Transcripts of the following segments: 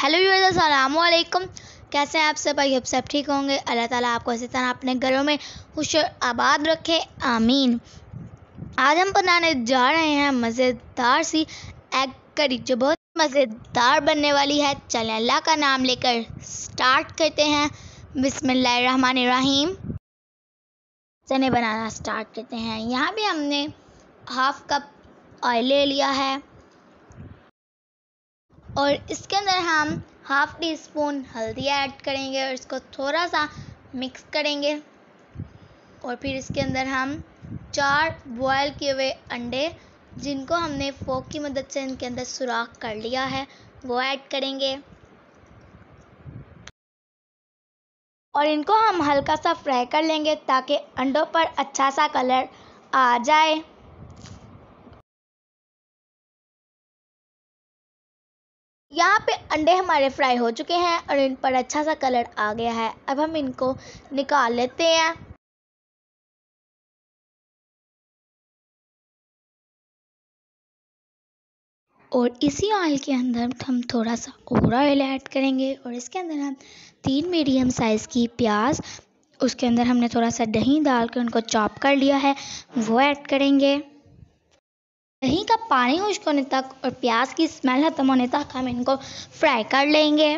Hello viewers, अस्सलाम वालेकुम। कैसे हैं आप सब? आई होप सब ठीक होंगे। अल्लाह ताला आपको इसी तरह अपने घरों में खुश और आबाद रखे, आमीन। आज हम बनाने जा रहे हैं मज़ेदार सी एग करी, जो बहुत मज़ेदार बनने वाली है। चलें अल्लाह का नाम लेकर स्टार्ट करते हैं। बिस्मिल्लाहिर्रहमानिर्रहीम। चने बनाना स्टार्ट करते हैं। यहाँ भी हमने हाफ कप ऑयल ले लिया है और इसके अंदर हम हाफ टी स्पून हल्दी ऐड करेंगे और इसको थोड़ा सा मिक्स करेंगे। और फिर इसके अंदर हम 4 बॉयल किए हुए अंडे, जिनको हमने फोक की मदद से इनके अंदर सुराख कर लिया है, वो ऐड करेंगे और इनको हम हल्का सा फ्राई कर लेंगे ताकि अंडों पर अच्छा सा कलर आ जाए। यहाँ पे अंडे हमारे फ्राई हो चुके हैं और इन पर अच्छा सा कलर आ गया है। अब हम इनको निकाल लेते हैं। और इसी ऑयल के अंदर हम थोड़ा सा और ऑयल ऐड करेंगे और इसके अंदर हम 3 मीडियम साइज़ की प्याज, उसके अंदर हमने थोड़ा सा दही डाल के उनको चॉप कर लिया है, वो ऐड करेंगे। दही का पानी खुश्क होने तक और प्याज की स्मेल ख़त्म होने तक हम इनको फ्राई कर लेंगे।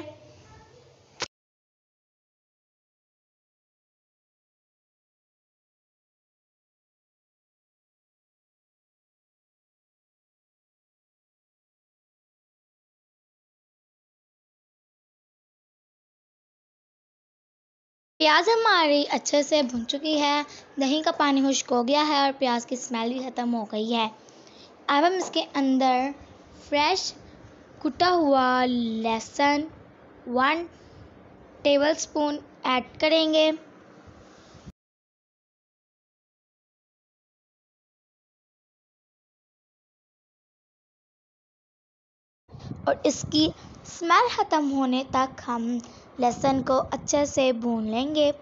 प्याज हमारी अच्छे से भुन चुकी है, दही का पानी खुश्क हो गया है और प्याज की स्मेल भी ख़त्म हो गई है। अब हम इसके अंदर फ्रेश कुटा हुआ लहसुन 1 टेबलस्पून ऐड करेंगे और इसकी स्मेल ख़त्म होने तक हम लहसुन को अच्छे से भून लेंगे।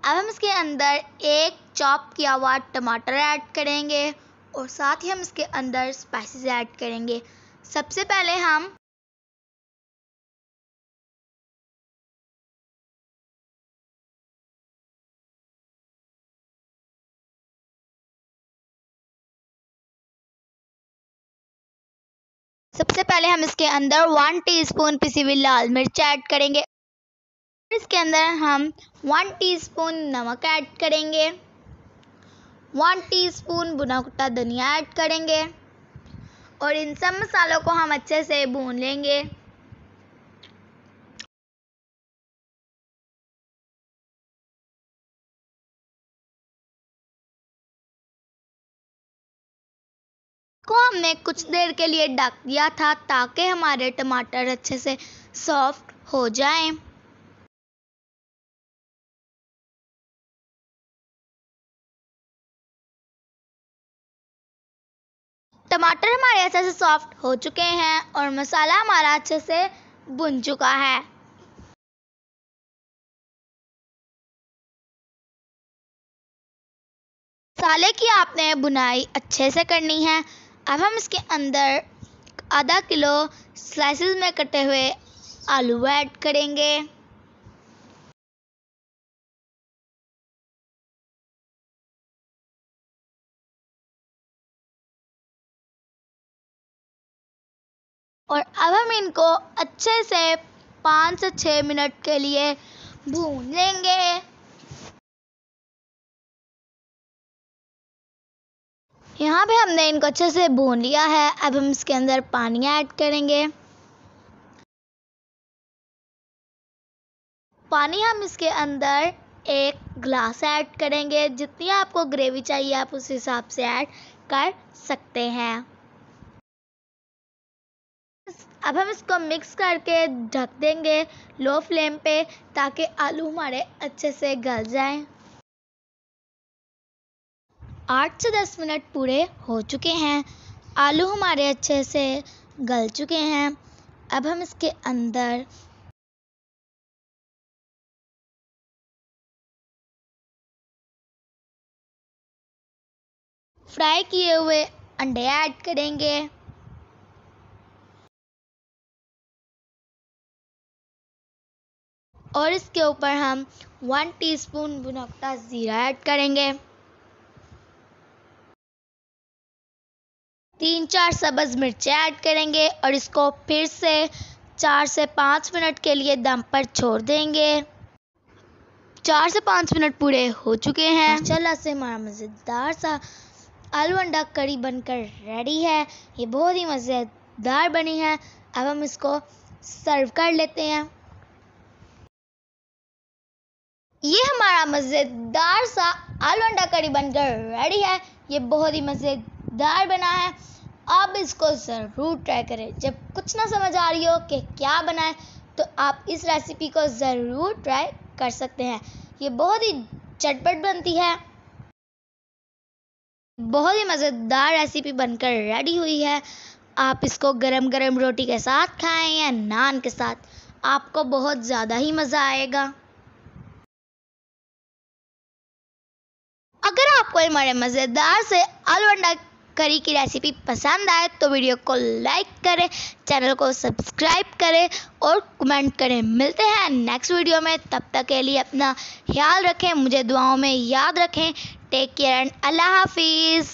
अब हम इसके अंदर एक चॉप किया हुआ टमाटर ऐड करेंगे और साथ ही हम इसके अंदर स्पाइसेस ऐड करेंगे। सबसे पहले हम इसके अंदर 1 टीस्पून पिसी हुई लाल मिर्च ऐड करेंगे। इसके अंदर हम 1 टीस्पून नमक ऐड करेंगे, 1 टीस्पून भुना कुटा धनिया ऐड करेंगे और इन सब मसालों को हम अच्छे से भून लेंगे। को हमने कुछ देर के लिए ढक दिया था ताकि हमारे टमाटर अच्छे से सॉफ्ट हो जाएं। टमाटर हमारे अच्छे से सॉफ्ट हो चुके हैं और मसाला हमारा अच्छे से भुन चुका है। मसाले की आपने भुनाई अच्छे से करनी है। अब हम इसके अंदर आधा किलो स्लाइसेस में कटे हुए आलू ऐड करेंगे और अब हम इनको अच्छे से 5 से 6 मिनट के लिए भून लेंगे। यहाँ पे हमने इनको अच्छे से भून लिया है। अब हम इसके अंदर पानी ऐड करेंगे। पानी हम इसके अंदर 1 ग्लास ऐड करेंगे। जितनी आपको ग्रेवी चाहिए आप उस हिसाब से ऐड कर सकते हैं। अब हम इसको मिक्स करके ढक देंगे लो फ्लेम पे ताकि आलू हमारे अच्छे से गल जाएं। 8 से 10 मिनट पूरे हो चुके हैं। आलू हमारे अच्छे से गल चुके हैं। अब हम इसके अंदर फ्राई किए हुए अंडे ऐड करेंगे। और इसके ऊपर हम 1 टीस्पून भुनकता ज़ीरा ऐड करेंगे। 3-4 सब्ज़ मिर्चें ऐड करेंगे और इसको फिर से 4 से 5 मिनट के लिए दम पर छोड़ देंगे। 4 से 5 मिनट पूरे हो चुके हैं। माशाल्लाह से हमारा मज़ेदार सा आलू अंडा करी बनकर रेडी है। ये बहुत ही मज़ेदार बनी है। अब हम इसको सर्व कर लेते हैं। ये हमारा मज़ेदार सा आलू अंडा करी बनकर रेडी है। ये बहुत ही मज़ेदार बना है। आप इसको ज़रूर ट्राई करें। जब कुछ ना समझ आ रही हो कि क्या बनाएं तो आप इस रेसिपी को ज़रूर ट्राई कर सकते हैं। ये बहुत ही चटपट बनती है। बहुत ही मज़ेदार रेसिपी बनकर रेडी हुई है। आप इसको गरम गरम रोटी के साथ खाएं या नान के साथ, आपको बहुत ज़्यादा ही मज़ा आएगा। अगर आपको हमारे मज़ेदार से आलू अंडा करी की रेसिपी पसंद आए तो वीडियो को लाइक करें, चैनल को सब्सक्राइब करें और कमेंट करें। मिलते हैं नेक्स्ट वीडियो में। तब तक के लिए अपना ख्याल रखें, मुझे दुआओं में याद रखें। टेक केयर एंड अल्लाह हाफिज़।